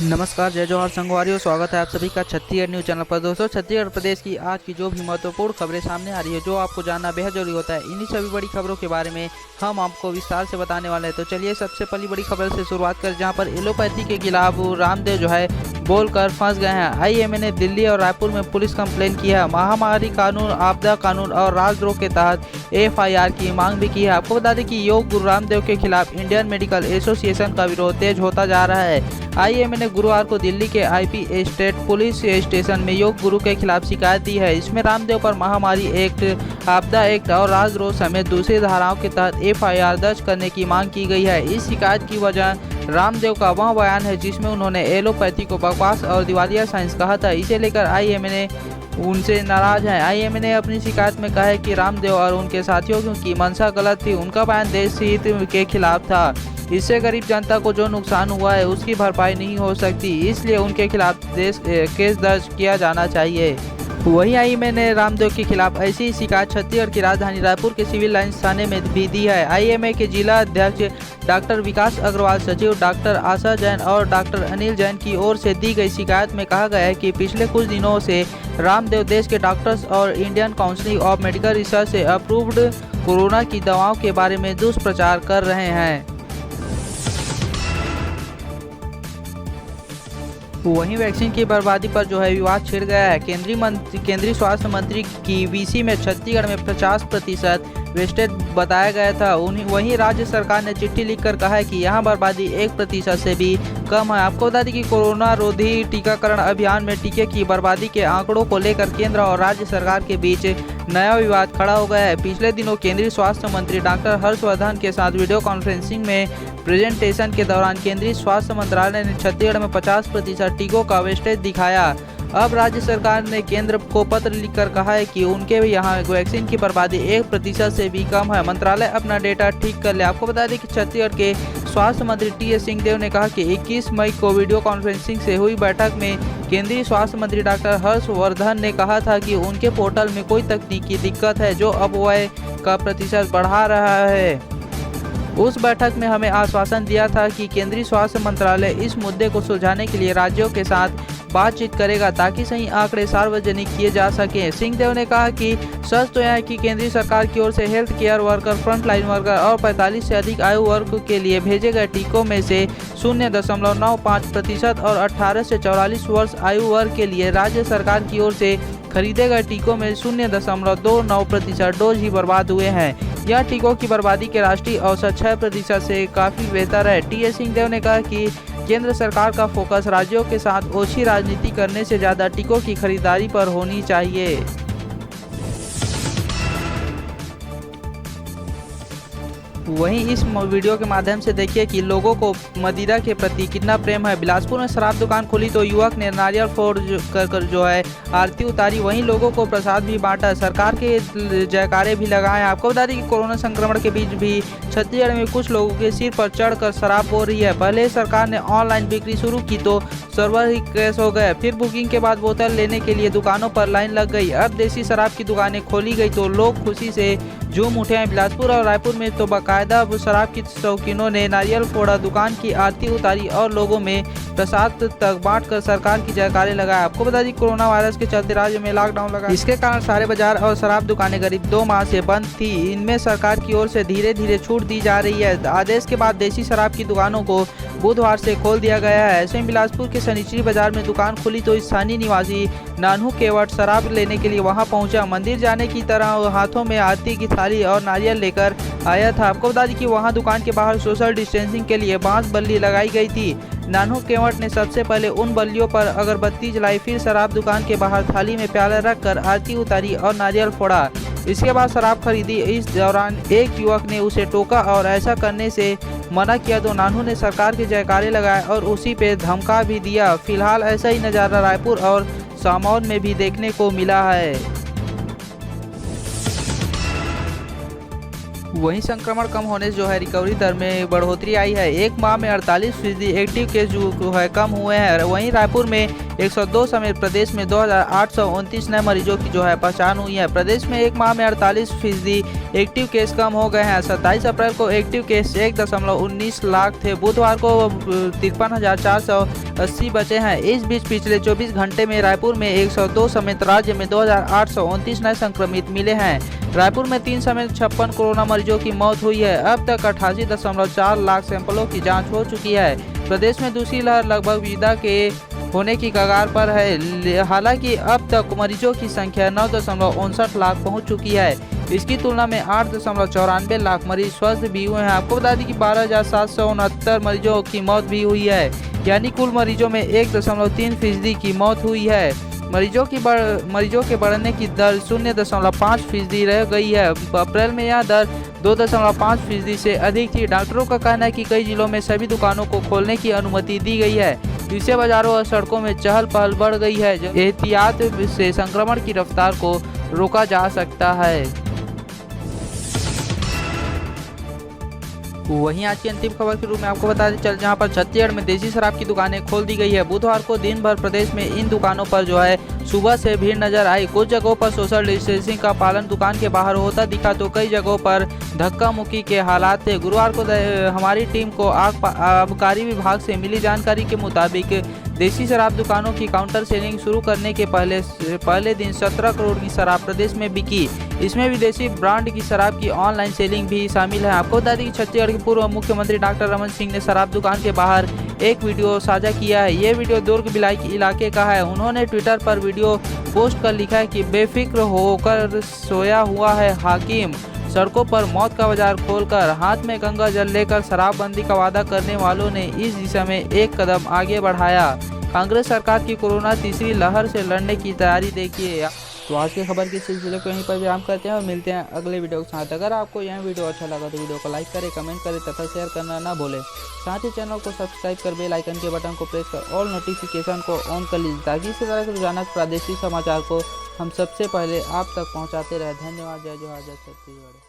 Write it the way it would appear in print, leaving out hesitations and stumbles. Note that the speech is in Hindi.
नमस्कार, जय जवाहर संगवारियों। स्वागत है आप सभी का छत्तीसगढ़ न्यूज चैनल पर। दोस्तों, छत्तीसगढ़ प्रदेश की आज की जो भी महत्वपूर्ण खबरें सामने आ रही है, जो आपको जानना बेहद जरूरी होता है, इन्हीं सभी बड़ी खबरों के बारे में हम आपको विस्तार से बताने वाले हैं। तो चलिए सबसे पहली बड़ी खबर से शुरुआत कर, जहां पर एलोपैथी के खिलाफ रामदेव जो है बोलकर फंस गए हैं। आईएमए ने दिल्ली और रायपुर में पुलिस कंप्लेन की है। महामारी कानून, आपदा कानून और राजद्रोह के तहत एफआईआर की मांग भी की है। आपको बता दें कि योग गुरु रामदेव के खिलाफ इंडियन मेडिकल एसोसिएशन का विरोध तेज होता जा रहा है। आईएमए ने गुरुवार को दिल्ली के आईपी स्टेट पुलिस स्टेशन में योग गुरु के खिलाफ शिकायत दी है। इसमें रामदेव पर महामारी एक्ट, आपदा एक्ट और राजद्रोह समेत दूसरी धाराओं के तहत एफआईआर दर्ज करने की मांग की गई है। इस शिकायत की वजह रामदेव का वह बयान है जिसमें उन्होंने एलोपैथी को बकवास और दिवालिया साइंस कहा था। इसे लेकर आईएमए ने उनसे नाराज है। आईएमए ने अपनी शिकायत में कहा है कि रामदेव और उनके साथियों की मंशा गलत थी। उनका बयान देश हित के खिलाफ था। इससे गरीब जनता को जो नुकसान हुआ है उसकी भरपाई नहीं हो सकती, इसलिए उनके खिलाफ केस दर्ज किया जाना चाहिए। वहीं आईएमए ने रामदेव के खिलाफ ऐसी ही शिकायत छत्तीसगढ़ की राजधानी रायपुर के सिविल लाइन्स थाने में भी दी है। आईएमए के जिला अध्यक्ष डॉक्टर विकास अग्रवाल, सचिव डॉक्टर आशा जैन और डॉक्टर अनिल जैन की ओर से दी गई शिकायत में कहा गया है कि पिछले कुछ दिनों से रामदेव देश के डॉक्टर्स और Indian council of medical research से अप्रूव्ड कोरोना की दवाओं के बारे में दुष्प्रचार कर रहे हैं। वहीं वैक्सीन की बर्बादी पर जो है विवाद छिड़ गया है। केंद्रीय स्वास्थ्य मंत्री की वीसी में छत्तीसगढ़ में 50% वेस्टेज बताया गया था। वहीं राज्य सरकार ने चिट्ठी लिखकर कहा है कि यहाँ बर्बादी 1% से भी कम है। आपको बता दें कि कोरोना रोधी टीकाकरण अभियान में टीके की बर्बादी के आंकड़ों को लेकर केंद्र और राज्य सरकार के बीच नया विवाद खड़ा हो गया है। पिछले दिनों केंद्रीय स्वास्थ्य मंत्री डॉक्टर हर्षवर्धन के साथ वीडियो कॉन्फ्रेंसिंग में प्रेजेंटेशन के दौरान केंद्रीय स्वास्थ्य मंत्रालय ने छत्तीसगढ़ में 50% टीकों का वेस्टेज दिखाया। अब राज्य सरकार ने केंद्र को पत्र लिखकर कहा है कि उनके यहाँ वैक्सीन की बर्बादी 1% से भी कम है। मंत्रालय अपना डेटा ठीक कर ले। आपको बता दें कि छत्तीसगढ़ के स्वास्थ्य मंत्री टी.एस. सिंहदेव ने कहा कि 21 मई को वीडियो कॉन्फ्रेंसिंग से हुई बैठक में केंद्रीय स्वास्थ्य मंत्री डॉक्टर हर्षवर्धन ने कहा था कि उनके पोर्टल में कोई तकनीकी दिक्कत है जो अपव्यय का प्रतिशत बढ़ा रहा है। उस बैठक में हमें आश्वासन दिया था कि केंद्रीय स्वास्थ्य मंत्रालय इस मुद्दे को सुलझाने के लिए राज्यों के साथ बातचीत करेगा ताकि सही आंकड़े सार्वजनिक किए जा सकें। सिंहदेव ने कहा कि सच तो यह है कि केंद्रीय सरकार की ओर से health care worker, frontline worker और 45 से अधिक आयु वर्ग के लिए भेजे गए टीकों में से 0.95% और 18 से 44 वर्ष आयु वर्ग के लिए राज्य सरकार की ओर से खरीदे गए टीकों में 0.29% डोज ही बर्बाद हुए हैं। यह टीकों की बर्बादी के राष्ट्रीय औसत 6% से काफ़ी बेहतर है। टी.एस. सिंहदेव ने कहा कि केंद्र सरकार का फोकस राज्यों के साथ ओछी राजनीति करने से ज़्यादा टीकों की खरीदारी पर होनी चाहिए। वहीं इस वीडियो के माध्यम से देखिए कि लोगों को मदिरा के प्रति कितना प्रेम है। बिलासपुर में शराब दुकान खोली तो युवक ने नारियल फोड़ कर जो है आरती उतारी। वहीं लोगों को प्रसाद भी बांटा, सरकार के जयकारे भी लगाए। आपको बता दें कि कोरोना संक्रमण के बीच भी छत्तीसगढ़ में कुछ लोगों के सिर पर चढ़कर शराब हो रही है। पहले सरकार ने ऑनलाइन बिक्री शुरू की तो सर्वर ही क्रैश हो गए। फिर बुकिंग के बाद बोतल लेने के लिए दुकानों पर लाइन लग गई। अब देसी शराब की दुकानें खोली गई तो लोग खुशी से झूम उठे हैं। बिलासपुर और रायपुर में तो बाकायदा शराब की शौकीनों ने नारियल फोड़ा, दुकान की आरती उतारी और लोगों में प्रसाद तक बांटकर सरकार की जयकारे लगाया। आपको बता दें कोरोना वायरस के चलते राज्य में लॉकडाउन लगा। इसके कारण सारे बाजार और शराब दुकानें करीब 2 माह से बंद थी। इनमें सरकार की ओर से धीरे धीरे छूट दी जा रही है। आदेश के बाद देसी शराब की दुकानों को बुधवार से खोल दिया गया है। ऐसे में बिलासपुर के शनिचरी बाजार में दुकान खुली तो स्थानीय निवासी नानू केवट शराब लेने के लिए वहां पहुंचा। मंदिर जाने की तरह हाथों में आरती की थाली और नारियल लेकर आया था। आपको बता दें कि वहां दुकान के बाहर सोशल डिस्टेंसिंग के लिए बांस बल्ली लगाई गई थी। नानू केवट ने सबसे पहले उन बल्लियों पर अगरबत्ती जलाई, फिर शराब दुकान के बाहर थाली में प्याला रखकर आरती उतारी और नारियल फोड़ा। इसके बाद शराब खरीदी। इस दौरान एक युवक ने उसे टोका और ऐसा करने से मना किया तो नानू ने सरकार के जयकारे लगाए और उसी पे धमका भी दिया। फिलहाल ऐसा ही नज़ारा रायपुर और सामौद में भी देखने को मिला है। वहीं संक्रमण कम होने से जो है रिकवरी दर में बढ़ोतरी आई है। एक माह में 48% एक्टिव केस जो है कम हुए हैं। वहीं रायपुर में 102 समेत प्रदेश में 2829 नए मरीजों की जो है पहचान हुई है। प्रदेश में एक माह में 48% एक्टिव केस कम हो गए हैं। 27 अप्रैल को एक्टिव केस 1.19 लाख थे। बुधवार को 53,480 बचे हैं। इस बीच पिछले 24 घंटे में रायपुर में 102 समेत राज्य में 2829 नए संक्रमित मिले हैं। रायपुर में 3 समेत 56 कोरोना मरीजों की मौत हुई है। अब तक 88.4 लाख सैंपलों की जांच हो चुकी है। प्रदेश में दूसरी लहर लगभग विदा के होने की कगार पर है। हालांकि अब तक मरीजों की संख्या 9.59 लाख पहुंच चुकी है। इसकी तुलना में 8.94 लाख मरीज स्वस्थ भी हुए हैं। आपको बता दें कि 12,769 मरीजों की मौत भी हुई है, यानी कुल मरीजों में 1.3% की मौत हुई है। मरीजों के बढ़ने की दर 0.5% रह गई है। अप्रैल में यह दर 2.5% से अधिक थी। डॉक्टरों का कहना है कि कई जिलों में सभी दुकानों को खोलने की अनुमति दी गई है। इससे बाजारों और सड़कों में चहल पहल बढ़ गई है। एहतियात से संक्रमण की रफ्तार को रोका जा सकता है। वहीं आज की अंतिम खबर के रूप में आपको बताते चल जहां पर छत्तीसगढ़ में देसी शराब की दुकानें खोल दी गई है। बुधवार को दिन भर प्रदेश में इन दुकानों पर जो है सुबह से भीड़ नजर आई। कुछ जगहों पर सोशल डिस्टेंसिंग का पालन दुकान के बाहर होता दिखा तो कई जगहों पर धक्का मुक्की के हालात थे। गुरुवार को हमारी टीम को आबकारी विभाग से मिली जानकारी के मुताबिक देसी शराब दुकानों की काउंटर सेलिंग शुरू करने के पहले दिन 17 करोड़ की शराब प्रदेश में बिकी। इसमें विदेशी ब्रांड की शराब की ऑनलाइन सेलिंग भी शामिल है। आपको बता दें कि छत्तीसगढ़ के पूर्व मुख्यमंत्री डॉक्टर रमन सिंह ने शराब दुकान के बाहर एक वीडियो साझा किया है। ये वीडियो दुर्ग भिलाई इलाके का है। उन्होंने ट्विटर पर वीडियो पोस्ट कर लिखा है कि बेफिक्र होकर सोया हुआ है हाकिम। सड़कों पर मौत का बाजार खोलकर हाथ में गंगा जल लेकर शराबबंदी का वादा करने वालों ने इस दिशा में एक कदम आगे बढ़ाया। कांग्रेस सरकार की कोरोना तीसरी लहर से लड़ने की तैयारी देखिए। तो आज की खबर के सिलसिले को यहीं पर विराम करते हैं और मिलते हैं अगले वीडियो के साथ। अगर आपको यह वीडियो अच्छा लगा तो वीडियो को लाइक करें, कमेंट करें तथा शेयर करना ना भूलें। साथ ही चैनल को सब्सक्राइब कर बेल आइकन के बटन को प्रेस कर ऑल नोटिफिकेशन को ऑन कर लीजिए ताकि इसी तरह के रोजाना प्रादेशिक समाचार को हम सबसे पहले आप तक पहुंचाते रहे। धन्यवाद। जय जोहार, जय छत्तीसगढ़।